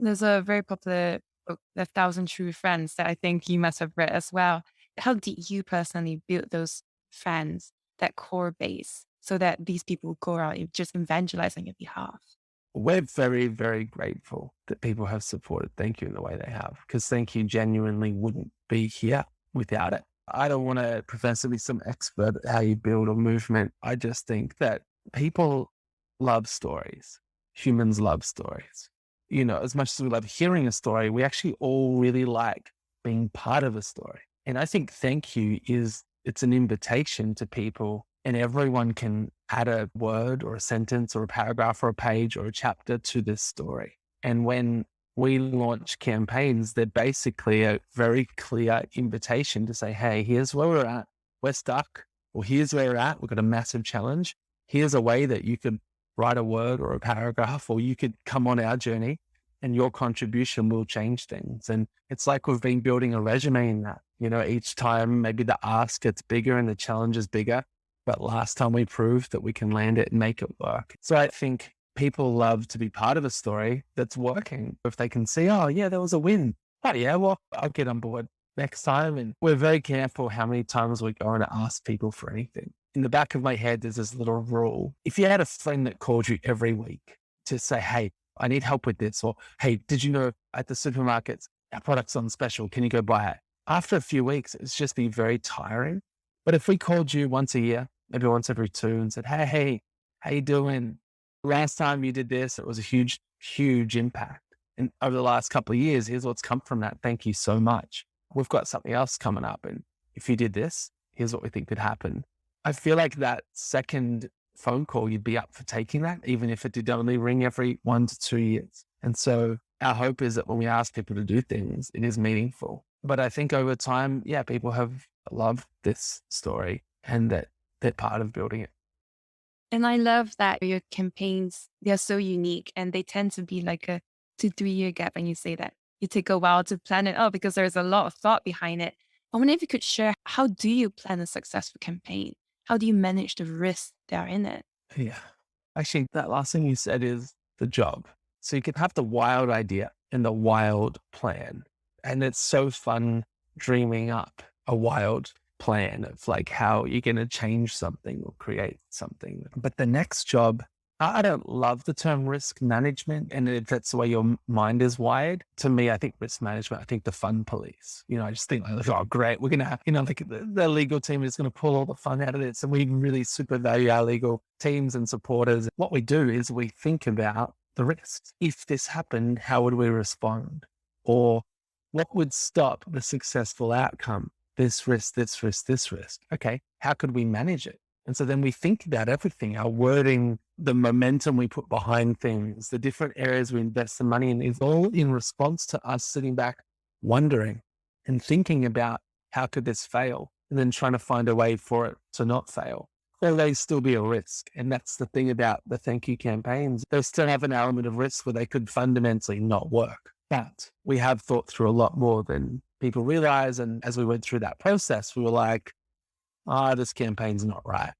There's a very popular book, The Thousand True Friends, that I think you must have read as well. How did you personally build those friends, that core base, so that these people go out and just evangelize on your behalf? We're very, very grateful that people have supported Thank You in the way they have, because Thank You genuinely wouldn't be here without it. I don't want to profess to be some expert at how you build a movement. I just think that people love stories. Humans love stories. As much as we love hearing a story, we actually all really like being part of a story. And I think Thank You it's an invitation to people, and everyone can add a word or a sentence or a paragraph or a page or a chapter to this story. And when we launch campaigns, they're basically a very clear invitation to say, hey, here's where we're at. We're stuck. Or here's where we're at. We've got a massive challenge. Here's a way that you could write a word or a paragraph, or you could come on our journey and your contribution will change things. And it's like we've been building a resume in that. Each time maybe the ask gets bigger and the challenge is bigger. But last time we proved that we can land it and make it work. So I think people love to be part of a story that's working. If they can see, oh yeah, there was a win. Oh yeah, well, I'll get on board next time. And we're very careful how many times we go and ask people for anything. In the back of my head, there's this little rule. If you had a friend that called you every week to say, hey, I need help with this, or hey, did you know at the supermarkets, our product's on special, can you go buy it? After a few weeks, it's just be very tiring. But if we called you once a year, maybe once every two, and said, hey, how you doing? Last time you did this, it was a huge, huge impact. And over the last couple of years, here's what's come from that. Thank you so much. We've got something else coming up. And if you did this, here's what we think could happen. I feel like that second phone call, you'd be up for taking that, even if it did only ring every 1 to 2 years. And so our hope is that when we ask people to do things, it is meaningful. But I think over time, yeah, people have loved this story and that they're part of building it. And I love that your campaigns, they're so unique and they tend to be like a 2, 3 year gap. And you say that you take a while to plan it out because there's a lot of thought behind it. I wonder if you could share, how do you plan a successful campaign? How do you manage the risks that are in it? Yeah. Actually, that last thing you said is the job. So you can have the wild idea and the wild plan. And it's so fun dreaming up a wild plan of like how you're going to change something or create something. But the next job, I don't love the term risk management. And if that's the way your mind is wired, to me, I think risk management, I think the fun police, I just think like, oh, great. We're going to have, like the legal team is going to pull all the fun out of this. And we really super value our legal teams and supporters. What we do is we think about the risks. If this happened, how would we respond? Or what would stop the successful outcome? This risk, this risk, this risk. Okay, how could we manage it? And so then we think about everything, our wording, the momentum we put behind things, the different areas we invest the money in is all in response to us sitting back, wondering and thinking about how could this fail? And then trying to find a way for it to not fail. There may still be a risk. And that's the thing about the Thank You campaigns. They still have an element of risk where they could fundamentally not work. But we have thought through a lot more than people realize. And as we went through that process, we were like, this campaign's not right.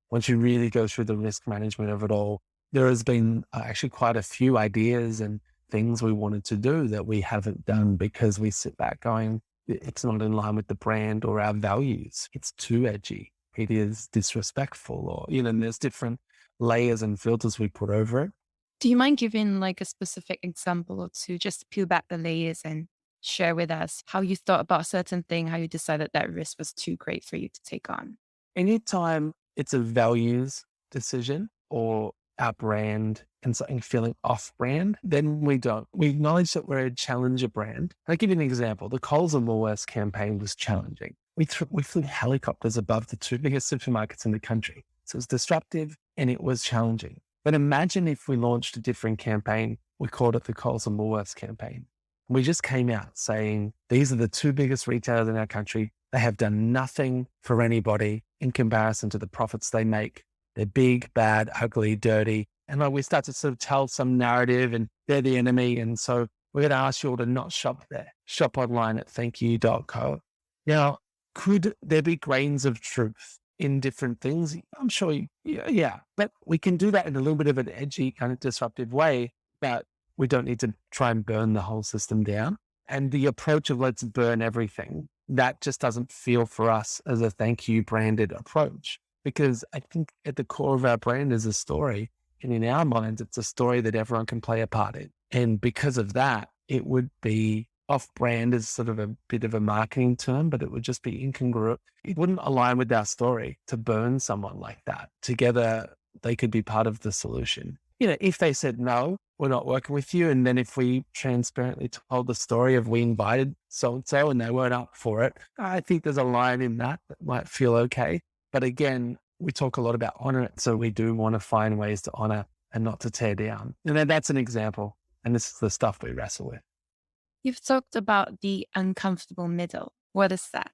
Once you really go through the risk management of it all, there has been actually quite a few ideas and things we wanted to do that we haven't done because we sit back going, it's not in line with the brand or our values. It's too edgy. It is disrespectful, or, and there's different layers and filters we put over it. Do you mind giving like a specific example or two, just to peel back the layers and share with us how you thought about a certain thing, how you decided that risk was too great for you to take on? Anytime it's a values decision or our brand and something feeling off brand, then we don't. We acknowledge that we're a challenger brand. I'll give you an example. The Coles and Woolworths campaign was challenging. We flew helicopters above the two biggest supermarkets in the country. So it was disruptive and it was challenging. But imagine if we launched a different campaign. We called it the Coles and Woolworths campaign. We just came out saying, these are the two biggest retailers in our country. They have done nothing for anybody in comparison to the profits they make. They're big, bad, ugly, dirty. And like we start to sort of tell some narrative and they're the enemy. And so we're going to ask you all to not shop there. Shop online at thankyou.co. Now, could there be grains of truth in different things? I'm sure, yeah. But we can do that in a little bit of an edgy, kind of disruptive way. But We don't need to try and burn the whole system down. And the approach of let's burn everything, that just doesn't feel for us as a Thankyou branded approach. Because I think at the core of our brand is a story. And in our minds, it's a story that everyone can play a part in. And because of that, it would be off brand as sort of a bit of a marketing term, but it would just be incongruent. It wouldn't align with our story to burn someone like that. Together, they could be part of the solution. If they said, no, we're not working with you. And then if we transparently told the story of we invited so-and-so and they weren't up for it, I think there's a line in that might feel okay. But again, we talk a lot about honor. So we do want to find ways to honor and not to tear down. And then that's an example. And this is the stuff we wrestle with. You've talked about the uncomfortable middle. What is that?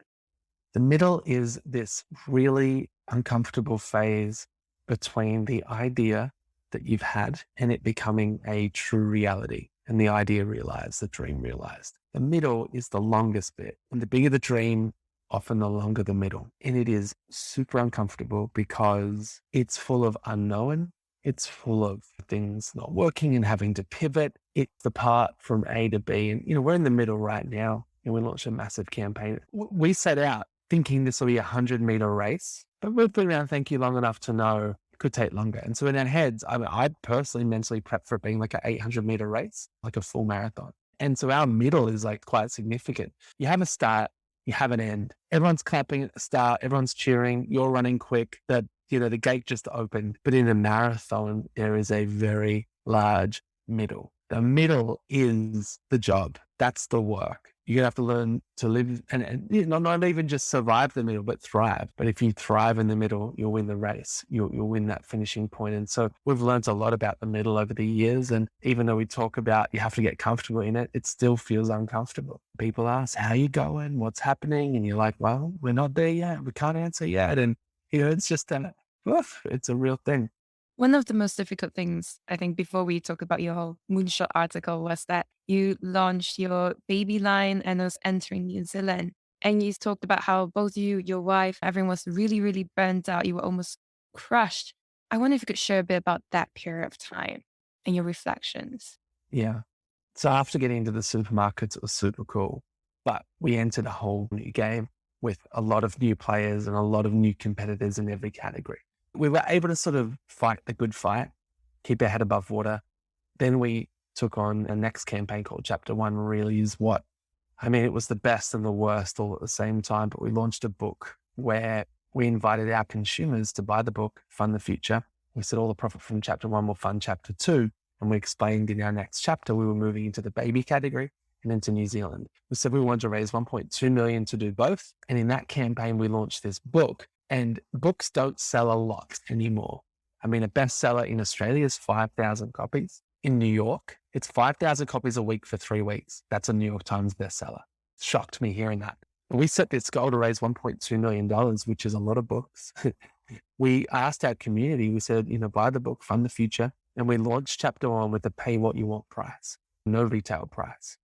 The middle is this really uncomfortable phase between the idea that you've had and it becoming a true reality and the idea realized, the dream realized. The middle is the longest bit, and the bigger the dream, often the longer the middle. And it is super uncomfortable because it's full of unknown. It's full of things not working and having to pivot. It's the part from A to B. And, we're in the middle right now and we launched a massive campaign. We set out thinking this will be a 100-meter race, but we've been around Thankyou long enough to know it could take longer. And so in our heads, I'd personally mentally prep for it being like an 800-meter race, like a full marathon. And so our middle is like quite significant. You have a start, you have an end. Everyone's clapping at the start, everyone's cheering, you're running quick, the gate just opened. But in a marathon, there is a very large middle. The middle is the job. That's the work. You're going to have to learn to live and not even just survive the middle, but thrive. But if you thrive in the middle, you'll win the race. You'll win that finishing point. And so we've learned a lot about the middle over the years. And even though we talk about you have to get comfortable in it, it still feels uncomfortable. People ask, how are you going? What's happening? And you're like, well, we're not there yet. We can't answer yet. And, it's just it's a real thing. One of the most difficult things, I think, before we talk about your whole moonshot article was that you launched your baby line and was entering New Zealand. And you talked about how both you, your wife, everyone was really, really burnt out. You were almost crushed. I wonder if you could share a bit about that period of time and your reflections. Yeah. So after getting into the supermarkets, it was super cool. But we entered a whole new game with a lot of new players and a lot of new competitors in every category. We were able to sort of fight the good fight, keep our head above water. Then we took on a next campaign called Chapter One, really is what, it was the best and the worst all at the same time, but we launched a book where we invited our consumers to buy the book, fund the future. We said all the profit from Chapter One will fund Chapter Two. And we explained in our next chapter, we were moving into the baby category and into New Zealand. We said we wanted to raise 1.2 million to do both. And in that campaign, we launched this book. And books don't sell a lot anymore. A bestseller in Australia is 5,000 copies. In New York, it's 5,000 copies a week for 3 weeks. That's a New York Times bestseller. Shocked me hearing that. We set this goal to raise $1.2 million, which is a lot of books. We asked our community, we said, buy the book, fund the future. And we launched Chapter One with a pay what you want price, no retail price.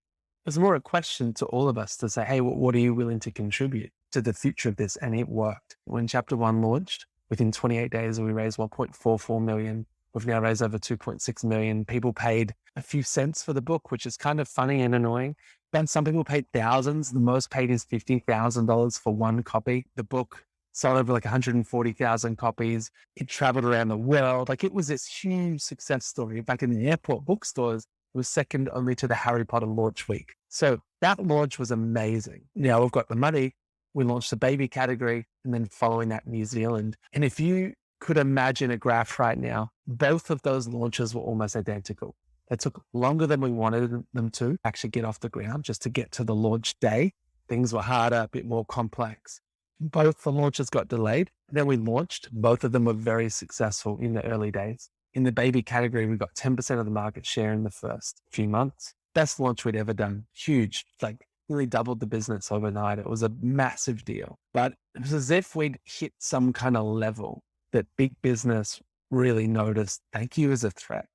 It was more a question to all of us to say, hey, what are you willing to contribute to the future of this? And it worked. When Chapter One launched, within 28 days, we raised 1.44 million. We've now raised over 2.6 million. People paid a few cents for the book, which is kind of funny and annoying. Then some people paid thousands. The most paid is $50,000 for one copy. The book sold over like 140,000 copies. It traveled around the world. It was this huge success story. In fact, in the airport bookstores, it was second only to the Harry Potter launch week. So that launch was amazing. Now we've got the money. We launched the baby category and then following that New Zealand. And if you could imagine a graph right now, both of those launches were almost identical. They took longer than we wanted them to actually get off the ground, just to get to the launch day. Things were harder, a bit more complex. Both the launches got delayed. Then we launched. Both of them were very successful in the early days. In the baby category, we got 10% of the market share in the first few months. Best launch we'd ever done. Huge, really doubled the business overnight. It was a massive deal. But it was as if we'd hit some kind of level that big business really noticed Thankyou as a threat.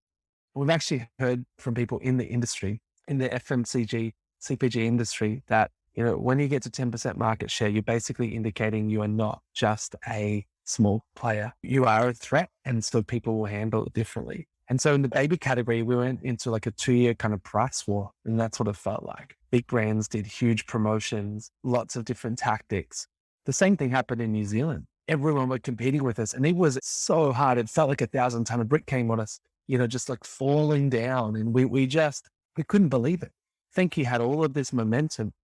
We've actually heard from people in the industry, in the FMCG, CPG industry, that when you get to 10% market share, you're basically indicating you are not just a small player. You are a threat, and so people will handle it differently. And so in the baby category, we went into like a 2-year kind of price war. And that's what it felt like. Big brands did huge promotions, lots of different tactics. The same thing happened in New Zealand. Everyone were competing with us, and it was so hard. It felt like 1,000-ton of brick came on us, just like falling down. And we couldn't believe it. Thankyou had all of this momentum,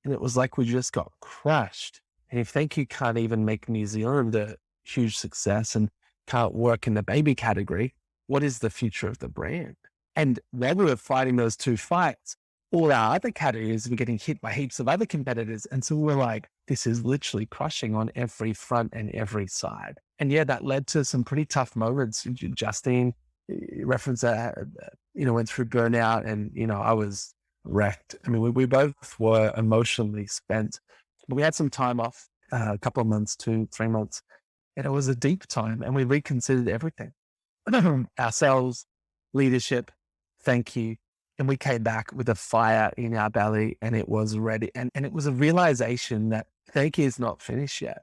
and it was like we just got crushed. And if Thankyou can't even make New Zealand a huge success and can't work in the baby category, what is the future of the brand? And while we were fighting those two fights, all our other categories were getting hit by heaps of other competitors. And so we're like, this is literally crushing on every front and every side. And yeah, that led to some pretty tough moments. Justine referenced that, went through burnout, and, I was wrecked. I mean, we both were emotionally spent, but we had some time off, a couple of months, 2-3 months. And it was a deep time, and we reconsidered everything. Ourselves, leadership, Thankyou. And we came back with a fire in our belly, and it was ready. And it was a realization that Thankyou is not finished yet.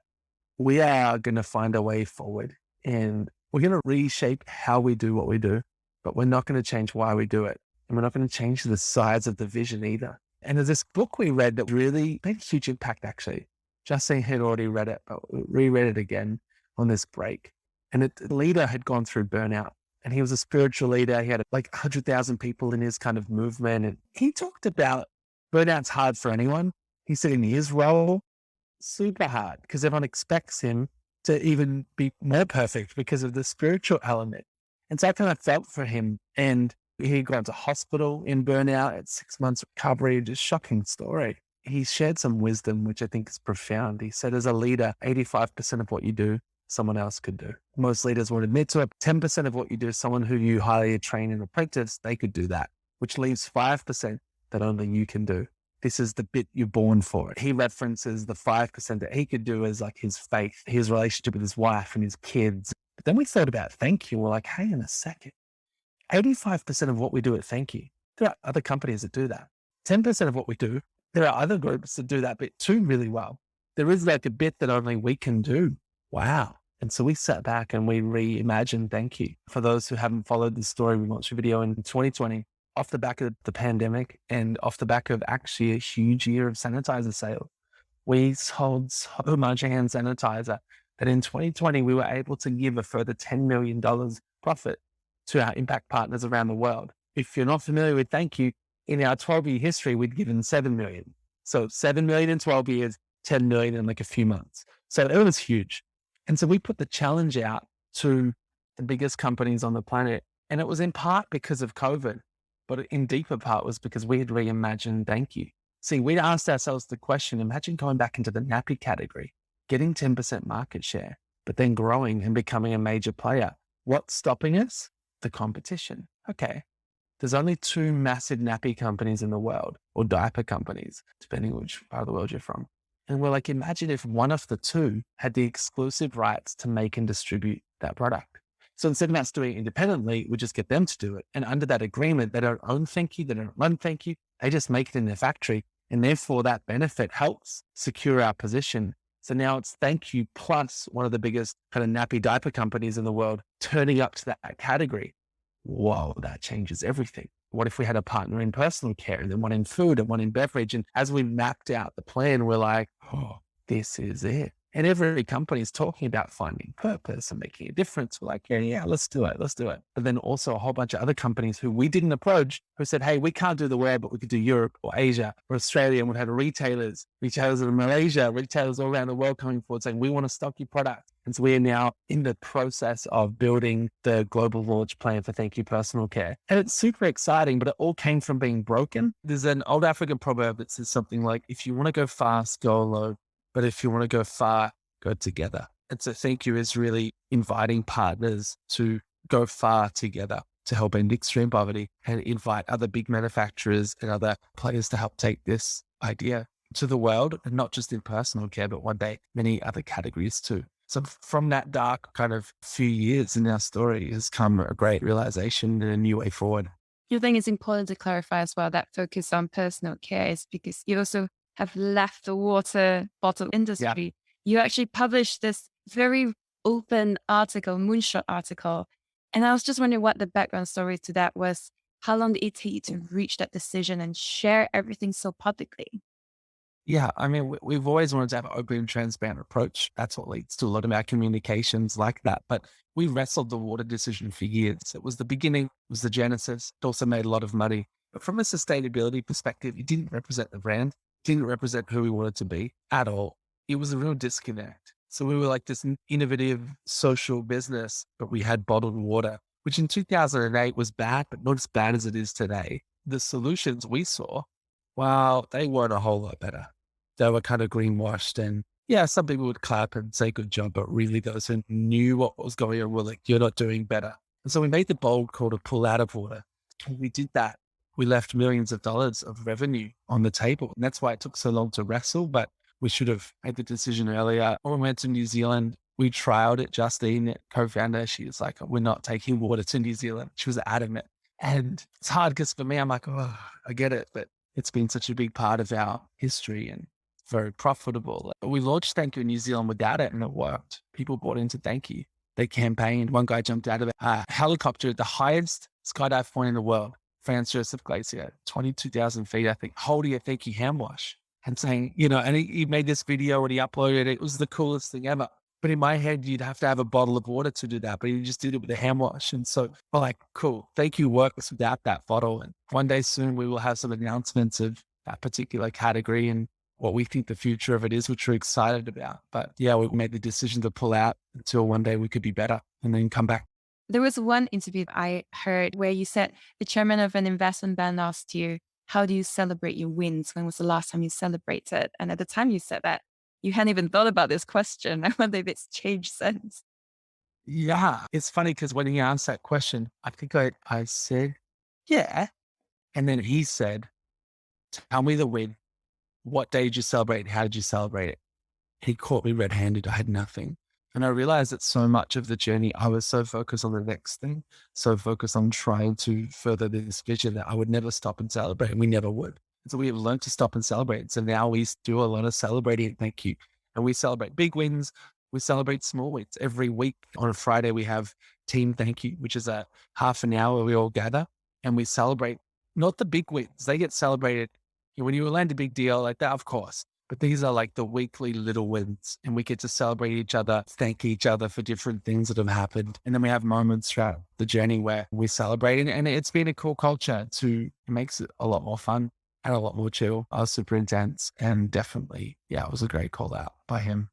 We are going to find a way forward, and we're going to reshape how we do what we do, but we're not going to change why we do it. And we're not going to change the size of the vision either. And there's this book we read that really made a huge impact, actually. Justine had already read it, but we reread it again on this break. And the leader had gone through burnout, and he was a spiritual leader. He had like 100,000 people in his kind of movement. And he talked about burnout's hard for anyone. He said in his role, super hard, because everyone expects him to even be more perfect because of the spiritual element. And so I kind of felt for him. And he got into hospital in burnout at 6 months recovery, just shocking story. He shared some wisdom, which I think is profound. He said, as a leader, 85% of what you do, someone else could do. Most leaders won't admit to it. 10% of what you do, someone who you hire, train, and apprentice, they could do that, which leaves 5% that only you can do. This is the bit you're born for. He references the 5% that he could do as like his faith, his relationship with his wife and his kids. But then we thought about Thankyou. We're like, hey, in a second, 85% of what we do at Thankyou, there are other companies that do that. 10% of what we do, there are other groups that do that bit too really well. There is like a bit that only we can do. Wow. And so we sat back and we reimagined Thankyou. For those who haven't followed the story, we launched a video in 2020 off the back of the pandemic and off the back of actually a huge year of sanitizer sales. We sold so much hand sanitizer that in 2020, we were able to give a further $10 million profit to our impact partners around the world. If you're not familiar with Thankyou, in our 12-year history, we'd given 7 million. So 7 million in 12 years, 10 million in like a few months. So it was huge. And so we put the challenge out to the biggest companies on the planet. And it was in part because of COVID, but in deeper part was because we had reimagined Thankyou. See, we'd asked ourselves the question, imagine going back into the nappy category, getting 10% market share, but then growing and becoming a major player. What's stopping us? The competition. Okay. There's only 2 massive nappy companies in the world, or diaper companies, depending which part of the world you're from. And we're like, imagine if one of the 2 had the exclusive rights to make and distribute that product. So instead of us doing it independently, we just get them to do it. And under that agreement, they don't own Thankyou, they don't run Thankyou, they just make it in their factory. And therefore that benefit helps secure our position. So now it's Thankyou plus one of the biggest kind of nappy diaper companies in the world turning up to that category. Whoa, that changes everything. What if we had a partner in personal care and then one in food and one in beverage? And as we mapped out the plan, we're like, oh, this is it. And every company is talking about finding purpose and making a difference. We're like, yeah, let's do it. Let's do it. But then also a whole bunch of other companies who we didn't approach who said, hey, we can't do the web, but we could do Europe or Asia or Australia. And we had retailers in Malaysia, retailers all around the world coming forward saying, we want to stock your product. And so we are now in the process of building the global launch plan for Thankyou Personal Care. And it's super exciting, but it all came from being broken. There's an old African proverb that says something like, if you want to go fast, go alone. But if you want to go far, go together. And so Thankyou is really inviting partners to go far together to help end extreme poverty and invite other big manufacturers and other players to help take this idea to the world, and not just in personal care, but one day many other categories too. So from that dark kind of few years in our story has come a great realization and a new way forward. You think it's important to clarify as well that focus on personal care is because you also have left the water bottle Yeah. industry. You actually published this very open article, moonshot article, And I was just wondering what the background story to that was. How long did it take you to reach that decision and share everything so publicly? Yeah, I mean, we've always wanted to have an open and transparent approach. That's what leads to a lot of our communications like that. But we wrestled the water decision for years. It was the beginning, it was the genesis. It also made a lot of money. But from a sustainability perspective, it didn't represent the brand, didn't represent who we wanted to be at all. It was a real disconnect. So we were like this innovative social business, but we had bottled water, which in 2008 was bad, but not as bad as it is today. The solutions we saw, well, they weren't a whole lot better. They were kind of greenwashed, and yeah, some people would clap and say good job, but really those who knew what was going on were like, you're not doing better. And so we made the bold call to pull out of water. When we did that, we left millions of dollars of revenue on the table. And that's why it took so long to wrestle, but we should have made the decision earlier. When we went to New Zealand, we trialed it. Justine, co-founder, she was like, we're not taking water to New Zealand. She was adamant. And it's hard because for me, I'm like, oh, I get it. But it's been such a big part of our history and very profitable. We launched Thankyou in New Zealand without it, and it worked. People bought into Thankyou. They campaigned. One guy jumped out of a helicopter at the highest skydive point in the world, Franz Josef Glacier, 22,000 feet, I think, holding a Thankyou hand wash and saying, and he made this video and he uploaded it. It was the coolest thing ever. But in my head, you'd have to have a bottle of water to do that. But he just did it with a hand wash. And so we're like, cool, Thankyou works without that bottle. And one day soon we will have some announcements of that particular category and what we think the future of it is, which we're excited about. But yeah, we made the decision to pull out until one day we could be better and then come back. There was one interview I heard where you said the chairman of an investment bank asked you, how do you celebrate your wins? When was the last time you celebrated? And at the time you said that, you hadn't even thought about this question. I wonder if it's changed since. Yeah, it's funny because when he asked that question, I think I said, yeah. And then he said, tell me the win. What day did you celebrate? How did you celebrate it? He caught me red handed. I had nothing. And I realized that so much of the journey, I was so focused on the next thing, so focused on trying to further this vision that I would never stop and celebrate. And we never would. And so we have learned to stop and celebrate. So now we do a lot of celebrating. Thank you. And we celebrate big wins. We celebrate small wins. Every week on a Friday, we have Team Thank You, which is a half an hour where we all gather and we celebrate not the big wins. They get celebrated when you land a big deal like that, of course. But these are like the weekly little wins, and we get to celebrate each other, thank each other for different things that have happened. And then we have moments throughout the journey where we celebrate. And it's been a cool culture it makes it a lot more fun and a lot more chill. I was super intense and definitely, yeah, it was a great call out by him.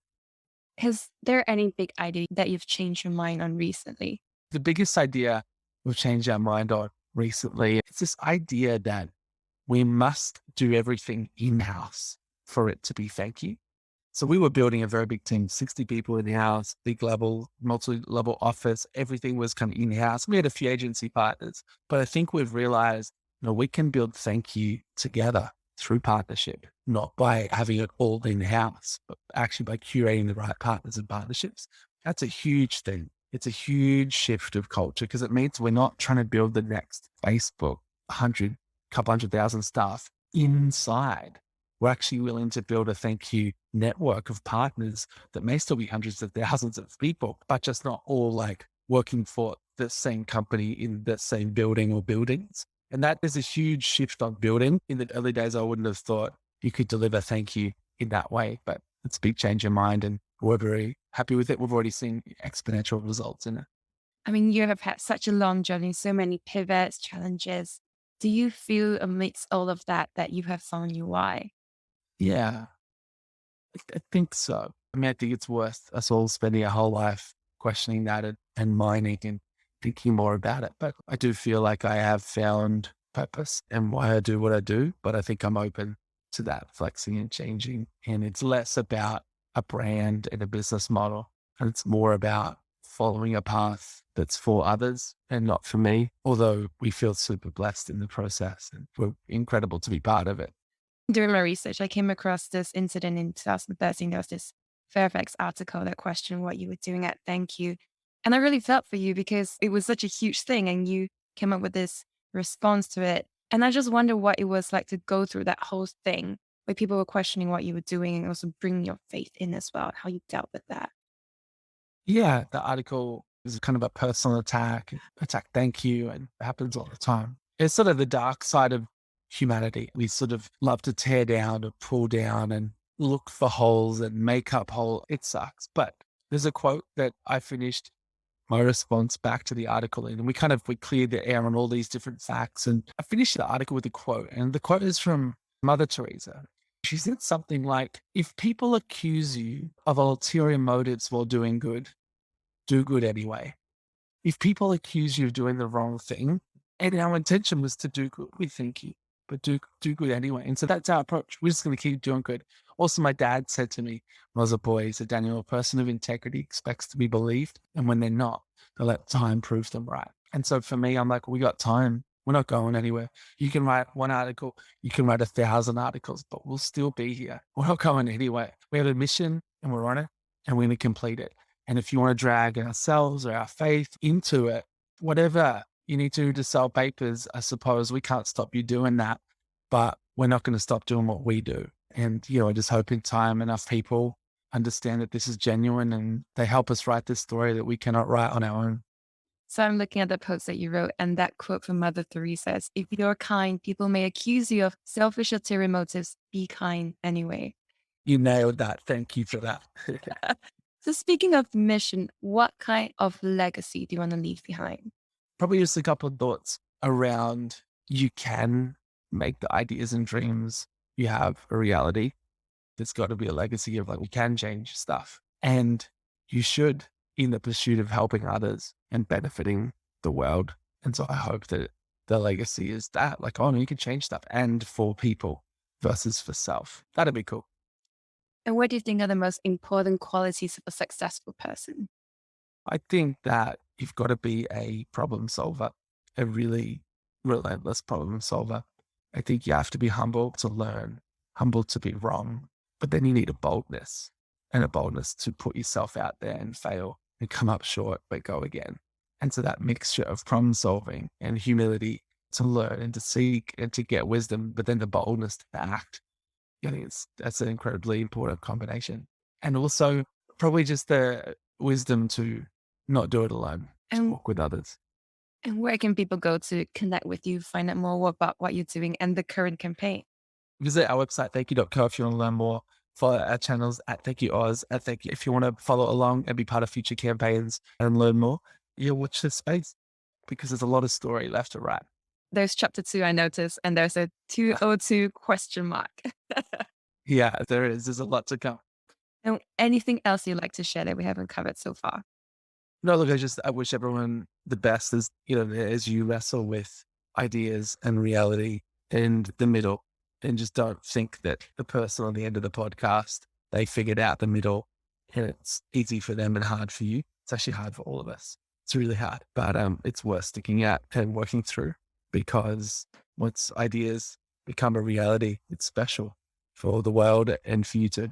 Is there any big idea that you've changed your mind on recently? The biggest idea we've changed our mind on recently is this idea that we must do everything in-house for it to be thank you. So we were building a very big team, 60 people in the house, big level, multi-level office. Everything was kind of in-house. We had a few agency partners, but I think we've realized, we can build thank you together through partnership, not by having it all in-house, but actually by curating the right partners and partnerships. That's a huge thing. It's a huge shift of culture because it means we're not trying to build the next Facebook, 100, couple 100,000 staff inside. We're actually willing to build a thank you network of partners that may still be hundreds of thousands of people, but just not all like working for the same company in the same building or buildings. And that is a huge shift on building. In the early days, I wouldn't have thought you could deliver thank you in that way, but it's a big change in mind and we're very happy with it. We've already seen exponential results in it. I mean, you have had such a long journey, so many pivots, challenges. Do you feel amidst all of that that you have found your why? Yeah, I think so. I mean, I think it's worth us all spending our whole life questioning that and mining and thinking more about it. But I do feel like I have found purpose and why I do what I do. But I think I'm open to that flexing and changing. And it's less about a brand and a business model. And it's more about following a path that's for others and not for me. Although we feel super blessed in the process and we're incredible to be part of it. During my research, I came across this incident in 2013. There was this Fairfax article that questioned what you were doing at Thank You. And I really felt for you because it was such a huge thing and you came up with this response to it. And I just wonder what it was like to go through that whole thing where people were questioning what you were doing and also bringing your faith in as well, and how you dealt with that. Yeah, the article It's kind of a personal attack Thankyou, and it happens all the time. It's sort of the dark side of humanity. We sort of love to tear down and pull down and look for holes and make up hole. It sucks. But there's a quote that I finished my response back to the article in, and we cleared the air on all these different facts. And I finished the article with a quote, and the quote is from Mother Teresa. She said something like, if people accuse you of ulterior motives while doing good, do good anyway. If people accuse you of doing the wrong thing, and our intention was to do good, we thank you, but do good anyway. And so that's our approach. We're just going to keep doing good. Also, my dad said to me when I was a boy, he said, Daniel, a person of integrity expects to be believed. And when they're not, they'll let time prove them right. And so for me, I'm like, we got time. We're not going anywhere. You can write one article, you can write 1,000 articles, but we'll still be here. We're not going anywhere. We have a mission and we're on it and we're going to complete it. And if you want to drag ourselves or our faith into it, whatever you need to do to sell papers, I suppose we can't stop you doing that, but we're not going to stop doing what we do. And, I just hope in time enough people understand that this is genuine and they help us write this story that we cannot write on our own. So I'm looking at the post that you wrote, and that quote from Mother Teresa says, if you're kind, people may accuse you of selfish ulterior motives. Be kind anyway. You nailed that. Thank you for that. So speaking of mission, what kind of legacy do you want to leave behind? Probably just a couple of thoughts around you can make the ideas and dreams you have a reality. There's got to be a legacy of like, we can change stuff. And you should in the pursuit of helping others and benefiting the world. And so I hope that the legacy is that, like, oh no, you can change stuff and for people versus for self. That'd be cool. And what do you think are the most important qualities of a successful person? I think that you've got to be a problem solver, a really relentless problem solver. I think you have to be humble to learn, humble to be wrong, but then you need a boldness and a boldness to put yourself out there and fail and come up short, but go again. And so that mixture of problem solving and humility to learn and to seek and to get wisdom, but then the boldness to act. I think that's an incredibly important combination. And also probably just the wisdom to not do it alone, to And walk with others. and where can people go to connect with you, find out more about what you're doing and the current campaign? Visit our website, thankyou.co, if you want to learn more. Follow our channels at ThankyouOz, at Thankyou. If you want to follow along and be part of future campaigns and learn more, watch this space because there's a lot of story left to write. There's chapter 2, I noticed, and there's a 202 question mark. Yeah, there is. There's a lot to come. And anything else you'd like to share that we haven't covered so far? No, look, I wish everyone the best as you wrestle with ideas and reality in the middle. And just don't think that the person on the end of the podcast, they figured out the middle and it's easy for them and hard for you. It's actually hard for all of us. It's really hard, but it's worth sticking out and working through because once ideas become a reality, it's special for the world and for you too.